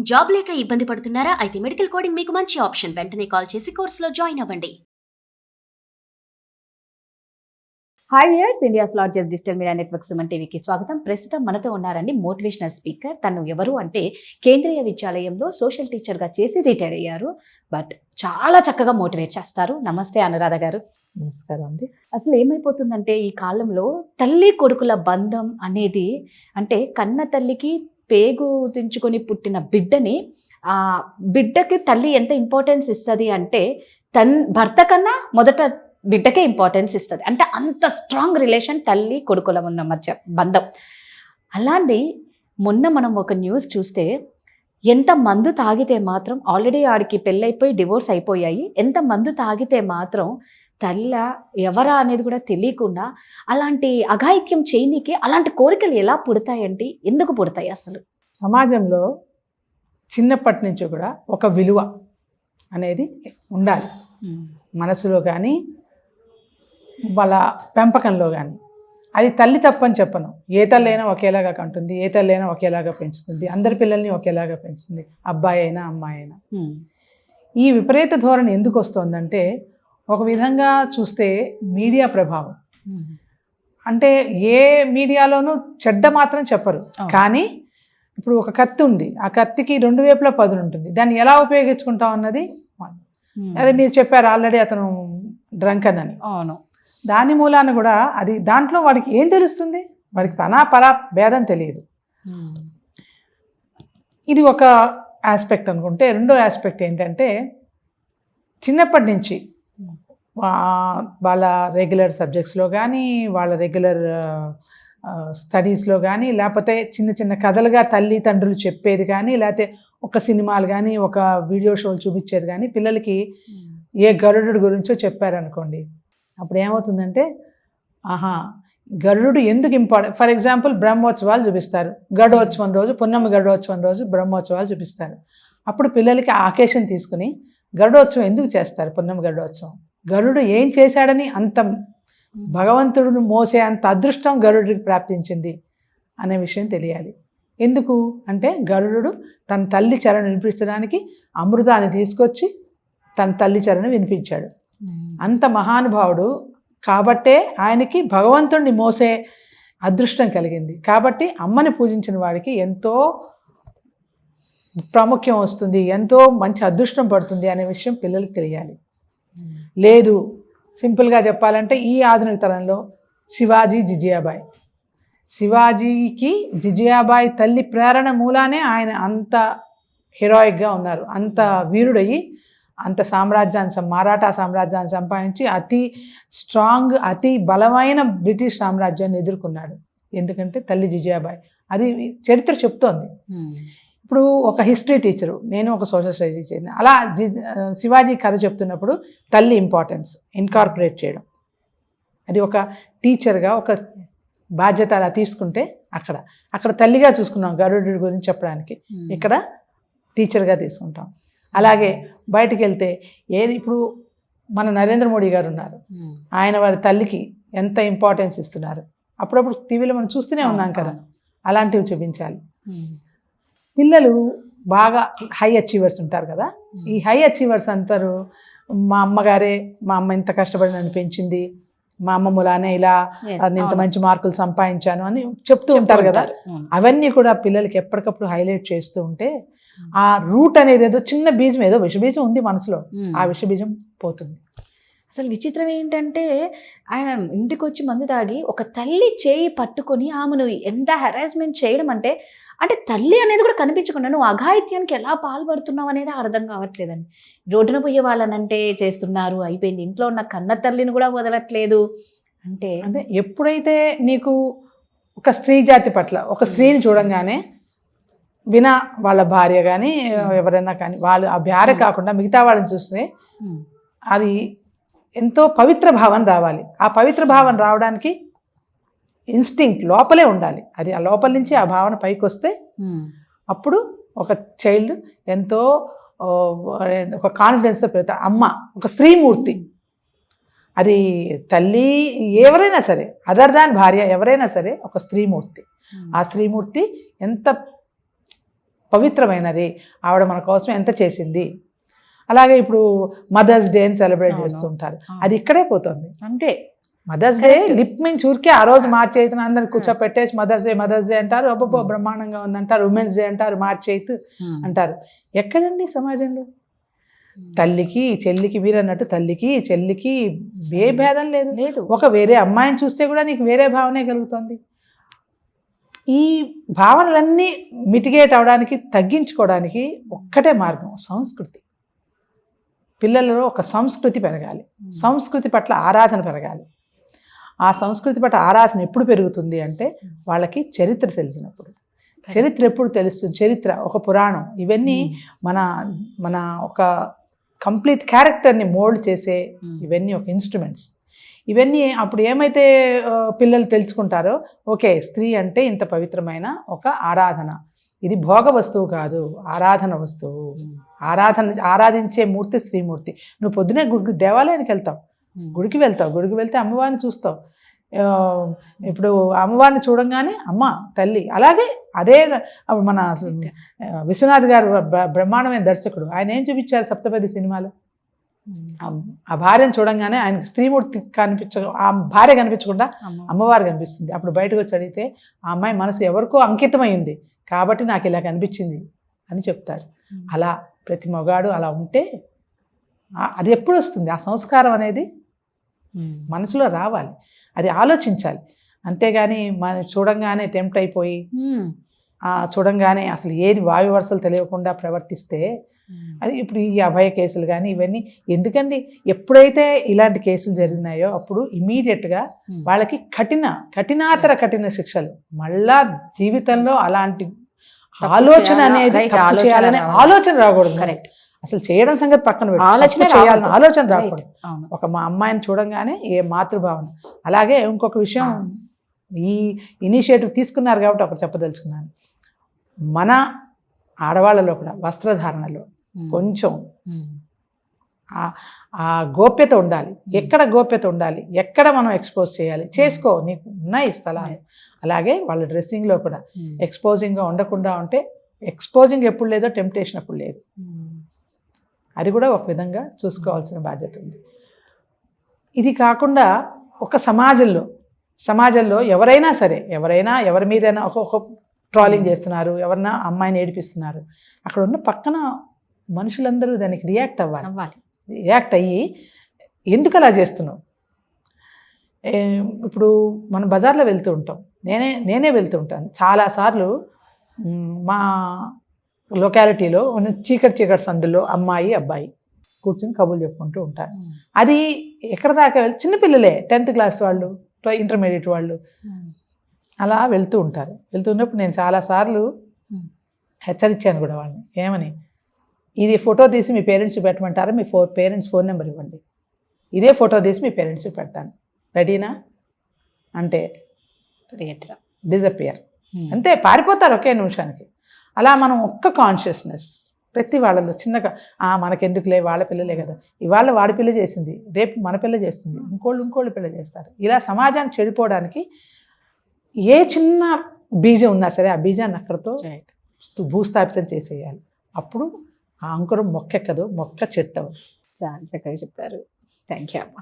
Job లేక ఇబ్బంది పడుతున్నారా? అయితే మెడికల్ కోడింగ్ మీకు మంచి ఆప్షన్. వెంటనే కాల్ చేసి కోర్సులో జాయిన్ అవ్వండి. Hi viewers, India's largest digital media network Suman టీవీకి స్వాగతం. ప్రస్తుతం మనతో ఉన్నారండి మోటివేషనల్ స్పీకర్. తను ఎవరు అంటే కేంద్రీయ విద్యాలయంలో సోషల్ టీచర్గా చేసి రిటైర్ అయ్యారు. బట్ చాలా చక్కగా మోటివేట్ చేస్తారు. నమస్తే అనురాధ గారు. నమస్కారం అండి. అసలు ఏమైపోతుందంటే ఈ కాలంలో తల్లి కొడుకుల బంధం అనేది, అంటే కన్న తల్లికి పేగు తెంచుకొని పుట్టిన బిడ్డని ఆ బిడ్డకి తల్లి ఎంత ఇంపార్టెన్స్ ఇస్తుంది అంటే భర్త కన్నా మొదట బిడ్డకే ఇంపార్టెన్స్ ఇస్తుంది. అంటే అంత స్ట్రాంగ్ రిలేషన్ తల్లి కొడుకుల ఉన్న మధ్య బంధం. అలాంటి మొన్న మనం ఒక న్యూస్ చూస్తే, ఎంత మందు తాగితే మాత్రం, ఆల్రెడీ ఆడికి పెళ్ళైపోయి డివోర్స్ అయిపోయాయి, ఎంత మందు తాగితే మాత్రం తల్ల ఎవరా అనేది కూడా తెలియకుండా అలాంటి అఘాయిత్యం చేయనీకి అలాంటి కోరికలు ఎలా పుడతాయండి? ఎందుకు పుడతాయి అసలు? సమాజంలో చిన్నప్పటి నుంచి కూడా ఒక విలువ అనేది ఉండాలి, మనసులో కానీ వాళ్ళ పెంపకంలో కానీ. అది తల్లి తప్పని చెప్పను. ఏ తల్లి అయినా ఒకేలాగా కంటుంది, ఏ తల్లి అయినా ఒకేలాగా పెంచుతుంది, అందరి పిల్లల్ని ఒకేలాగా పెంచుతుంది, అబ్బాయి అయినా అమ్మాయి అయినా. ఈ విపరీత ధోరణి ఎందుకు వస్తుందంటే, ఒక విధంగా చూస్తే మీడియా ప్రభావం. అంటే ఏ మీడియాలోనూ చెడ్డ మాత్రం చెప్పరు, కానీ ఇప్పుడు ఒక కత్తి ఉంది, ఆ కత్తికి రెండు వైపులా పదును ఉంటుంది, దాన్ని ఎలా ఉపయోగించుకుంటాం అన్నది. అదే మీరు చెప్పారు ఆల్రెడీ అతను డ్రంక్ అని. అవును. దాని మూలాన కూడా అది దాంట్లో వాడికి ఏం తెలుస్తుంది? వాడికి తనా పరా భేదం తెలియదు. ఇది ఒక ఆస్పెక్ట్ అనుకుంటే, రెండో ఆస్పెక్ట్ ఏంటంటే, చిన్నప్పటి నుంచి వాళ్ళ రెగ్యులర్ సబ్జెక్ట్స్లో కానీ, వాళ్ళ రెగ్యులర్ స్టడీస్లో కానీ, లేకపోతే చిన్న చిన్న కథలుగా తల్లిదండ్రులు చెప్పేది కానీ, లేకపోతే ఒక సినిమాలు కానీ, ఒక వీడియో షోలు చూపించేది కానీ, పిల్లలకి ఏ గరుడు గురించో చెప్పారనుకోండి, అప్పుడు ఏమవుతుందంటే, ఆహా గరుడు ఎందుకు ఇంపార్టెంట్. ఫర్ ఎగ్జాంపుల్ బ్రహ్మోత్సవాలు చూపిస్తారు, గరుడోత్సవం రోజు, పున్నమి గరుడోత్సవం రోజు బ్రహ్మోత్సవాలు చూపిస్తారు. అప్పుడు పిల్లలకి ఆకేషన్ తీసుకుని గరుడోత్సవం ఎందుకు చేస్తారు? పున్నమి గరుడోత్సవం గరుడు ఏం చేశాడని, అంత భగవంతుడిని మోసే అంత అదృష్టం గరుడికి ప్రాప్తించింది అనే విషయం తెలియాలి. ఎందుకు అంటే, గరుడు తన తల్లి చరణం వినిపించడానికి అమృతాన్ని తీసుకొచ్చి తన తల్లి చరణం వినిపించాడు. అంత మహానుభావుడు కాబట్టే ఆయనకి భగవంతుడిని మోసే అదృష్టం కలిగింది. కాబట్టి అమ్మని పూజించిన వాడికి ఎంతో ప్రాముఖ్యం వస్తుంది, ఎంతో మంచి అదృష్టం పడుతుంది అనే విషయం పిల్లలకి తెలియాలి. లేదు, సింపుల్గా చెప్పాలంటే, ఈ ఆధునిక తరంలో శివాజీ జిజియాబాయి, శివాజీకి జిజియాబాయి తల్లి ప్రేరణ మూలానే ఆయన అంత హీరోయిక్గా ఉన్నారు, అంత వీరుడయ్యి అంత సామ్రాజ్యాన్ని, మరాఠా సామ్రాజ్యాన్ని సంపాదించి అతి స్ట్రాంగ్, అతి బలమైన బ్రిటిష్ సామ్రాజ్యాన్ని ఎదుర్కొన్నాడు. ఎందుకంటే తల్లి జిజియాబాయి. అది చరిత్ర చెప్తోంది. ఇప్పుడు ఒక హిస్టరీ టీచరు, నేను ఒక సోషల్ స్టడీస్ టీచర్ని, అలా శివాజీ కథ చెప్తున్నప్పుడు తల్లి ఇంపార్టెన్స్ ఇన్కార్పొరేట్ చేయడం, అది ఒక టీచర్గా ఒక బాధ్యత అలా తీసుకుంటే, అక్కడ తల్లిగా చూసుకున్నాం గరుడు గురించి చెప్పడానికి, ఇక్కడ టీచర్గా తీసుకుంటాం. అలాగే బయటికి వెళ్తే ఏది, ఇప్పుడు మన నరేంద్ర మోడీ గారు ఉన్నారు, ఆయన వారి తల్లికి ఎంత ఇంపార్టెన్స్ ఇస్తున్నారు. అప్పుడప్పుడు టీవీలో మనం చూస్తూనే ఉన్నాం కదా, అలాంటివి చూపించాలి. పిల్లలు బాగా హై అచీవర్స్ ఉంటారు కదా, ఈ హై అచీవర్స్ అంటారు, మా అమ్మగారే, మా అమ్మ ఇంత కష్టపడి నన్ను పెంచింది, మా అమ్మ మూలానే ఇలా ఇంత మంచి మార్కులు సంపాదించాను అని చెప్తూ ఉంటారు కదా. అవన్నీ కూడా పిల్లలకి ఎప్పటికప్పుడు హైలైట్ చేస్తూ ఉంటే, ఆ రూట్ అనేది ఏదో చిన్న బీజం, ఏదో విషబీజం ఉంది మనసులో, ఆ విషబీజం పోతుంది. అసలు విచిత్రం ఏంటంటే, ఆయన ఇంటికి వచ్చి మందు తాగి ఒక తల్లి చేయి పట్టుకొని ఆమెను ఎంత హెరాస్మెంట్ చేయడం అంటే తల్లి అనేది కూడా కనిపించకుండా నువ్వు అఘాయిత్యానికి ఎలా పాల్పడుతున్నావు అనేది అర్థం కావట్లేదండి. రోడ్డున పోయే వాళ్ళనంటే చేస్తున్నారు, అయిపోయింది. ఇంట్లో ఉన్న కన్న తల్లిని కూడా వదలట్లేదు. అంటే ఎప్పుడైతే నీకు ఒక స్త్రీ జాతి పట్ల, ఒక స్త్రీని చూడంగానే వినా వాళ్ళ భార్య కానీ ఎవరైనా కానీ, వాళ్ళు ఆ భార్య కాకుండా మిగతా వాళ్ళని చూస్తే అది ఎంతో పవిత్ర భావం రావాలి. ఆ పవిత్ర భావం రావడానికి ఇన్స్టింక్ట్ లోపలే ఉండాలి. అది ఆ లోపల నుంచి ఆ భావన పైకి వస్తే అప్పుడు ఒక చైల్డ్ ఎంతో ఒక కాన్ఫిడెన్స్తో పెడతాడు. అమ్మ ఒక స్త్రీమూర్తి, అది తల్లి ఎవరైనా సరే, అదర్ దాన్ భార్య ఎవరైనా సరే ఒక స్త్రీమూర్తి. ఆ స్త్రీమూర్తి ఎంత పవిత్రమైనది, ఆవిడ మన కోసం ఎంత చేసింది. అలాగే ఇప్పుడు మదర్స్ డే అని సెలబ్రేట్ చేస్తుంటారు, అది ఇక్కడే పోతుంది అంతే. మదర్స్ డే లిప్ మీద చూరికే ఆ రోజు మార్చి ఎయిత్ అందరిని కూర్చోపెట్టేసి మదర్స్ డే అంటారు, అబ్బో బ్రహ్మాండంగా ఉందంటారు, ఉమెన్స్ డే అంటారు, మార్చి ఎయిత్ అంటారు. ఎక్కడండి సమాజంలో తల్లికి చెల్లికి, మీరు అన్నట్టు తల్లికి చెల్లికి ఏ భేదం లేదు. ఒక వేరే అమ్మాయిని చూస్తే కూడా నీకు వేరే భావనే కలుగుతుంది. ఈ భావనలన్నీ మిటిగేట్ అవడానికి, తగ్గించుకోవడానికి ఒక్కటే మార్గం, సంస్కృతి. పిల్లలలో ఒక సంస్కృతి పెరగాలి, సంస్కృతి పట్ల ఆరాధన పెరగాలి. ఆ సంస్కృతి పట్ల ఆరాధన ఎప్పుడు పెరుగుతుంది అంటే వాళ్ళకి చరిత్ర తెలిసినప్పుడు. చరిత్ర ఎప్పుడు తెలుస్తుంది? చరిత్ర ఒక పురాణం, ఇవన్నీ మన ఒక కంప్లీట్ క్యారెక్టర్ని మోల్డ్ చేసే ఇవన్నీ ఒక ఇన్స్ట్రుమెంట్స్. ఇవన్నీ అప్పుడు ఏమైతే పిల్లలు తెలుసుకుంటారో, ఓకే స్త్రీ అంటే ఇంత పవిత్రమైన ఒక ఆరాధన, ఇది భోగ వస్తువు కాదు, ఆరాధన వస్తువు. ఆరాధించే మూర్తి స్త్రీమూర్తి. నువ్వు పొద్దునే దేవాలయానికి వెళ్తావు, గుడికి వెళ్తే అమ్మవారిని చూస్తావు. ఇప్పుడు అమ్మవారిని చూడంగానే అమ్మ తల్లి. అలాగే అదే మన విశ్వనాథ్ గారు బ్రహ్మాండమైన దర్శకుడు, ఆయన ఏం చూపించారు సప్తపది సినిమాలో? ఆ భార్యను చూడంగానే ఆయనకు స్త్రీమూర్తి ఆ భార్య కనిపించకుండా అమ్మవారు కనిపిస్తుంది. అప్పుడు బయటకు వచ్చి అడిగితే ఆ అమ్మాయి మనసు ఎవరికో అంకితమైంది కాబట్టి నాకు ఇలా కనిపించింది అని చెప్తాడు. అలా ప్రతి మగాడు అలా ఉంటే అది ఎప్పుడు వస్తుంది? ఆ సంస్కారం అనేది మనసులో రావాలి, అది ఆలోచించాలి. అంతేగాని మనం చూడంగానే టెంప్ట్ అయిపోయి చూడంగానే అసలు ఏది వాయు వరుసలు తెలియకుండా ప్రవర్తిస్తే అది ఇప్పుడు ఈ అభయ కేసులు కానీ ఇవన్నీ ఎందుకండి? ఎప్పుడైతే ఇలాంటి కేసులు జరిగినాయో అప్పుడు ఇమీడియట్గా వాళ్ళకి కఠిన శిక్షలు. మళ్ళా జీవితంలో అలాంటి ఆలోచన అనేది చేయాలనే ఆలోచన రాకూడదు. కరెక్ట్. అసలు చేయడం సంగతి పక్కన పెట్టి ఆలోచన రాకూడదు. ఒక మా అమ్మాయిని చూడంగానే ఏ మాతృభావన. అలాగే ఇంకొక విషయం, ఈ ఇనిషియేటివ్ తీసుకున్నారు కాబట్టి ఒకటి చెప్పదలుచుకున్నాను. మన ఆడవాళ్ళలో కూడా వస్త్రధారణలో కొంచెం ఆ గోప్యత ఉండాలి. ఎక్కడ గోప్యత ఉండాలి, ఎక్కడ మనం ఎక్స్పోజ్ చేయాలి, చేసుకో, నీకు ఉన్నాయి స్థలాలు. అలాగే వాళ్ళ డ్రెస్సింగ్లో కూడా ఎక్స్పోజింగ్గా ఉండకుండా ఉంటే, ఎక్స్పోజింగ్ ఎప్పుడు లేదో టెంప్టేషన్ అప్పుడు లేదు. అది కూడా ఒక విధంగా చూసుకోవాల్సిన బాధ్యత ఉంది. ఇది కాకుండా ఒక సమాజంలో ఎవరైనా సరే, ఎవరి మీదైనా ఒక ట్రాలింగ్ చేస్తున్నారు, ఎవరన్నా అమ్మాయిని ఏడిపిస్తున్నారు, అక్కడ ఉన్న పక్కన మనుషులందరూ దానికి రియాక్ట్ అవ్వాలి. రియాక్ట్ అయ్యి ఎందుకు అలా చేస్తున్నావు? ఇప్పుడు మనం బజార్లో వెళ్తూ ఉంటాం, నేనే వెళ్తూ ఉంటాను చాలాసార్లు. మా లొకాలిటీలో ఉన్న చీకటి సందుల్లో అమ్మాయి అబ్బాయి కూర్చొని కబుర్లు చెప్పుకుంటూ ఉంటారు. అది ఎక్కడ దాకా చిన్నపిల్లలే, 10th క్లాస్ వాళ్ళు, ఇంటర్మీడియట్ వాళ్ళు అలా వెళ్తూ ఉంటారు. వెళ్తున్నప్పుడు నేను చాలాసార్లు హెచ్చరించాను కూడా వాళ్ళని. ఏమని? ఇది ఫోటో తీసి మీ పేరెంట్స్కి పెట్టమంటారా? మీ పేరెంట్స్ ఫోన్ నెంబర్ ఇవ్వండి, ఇదే ఫోటో తీసి మీ పేరెంట్స్కి పెడతాను, రెడీనా అంటే డిజపియర్, అంతే, పారిపోతారు ఒకే నిమిషానికి. అలా మనం ఒక్క కాన్షియస్నెస్ ప్రతి వాళ్ళలో చిన్నగా, మనకెందుకులే, వాళ్ళ పిల్లలే కదా, ఇవాళ వాడి పిల్ల చేసింది, రేపు మన పిల్ల చేస్తుంది, ఇంకోళ్ళు పిల్ల చేస్తారు. ఇలా సమాజాన్ని చెడిపోవడానికి ఏ చిన్న బీజం ఉన్నా సరే ఆ బీజాన్ని అక్కడితో భూస్థాపితం చేసేయాలి. అప్పుడు ఆ అంకురం మొక్కెక్కదు, మొక్క చెట్టు. చాలా చక్కగా చెప్పారు. థ్యాంక్ యూ అమ్మ.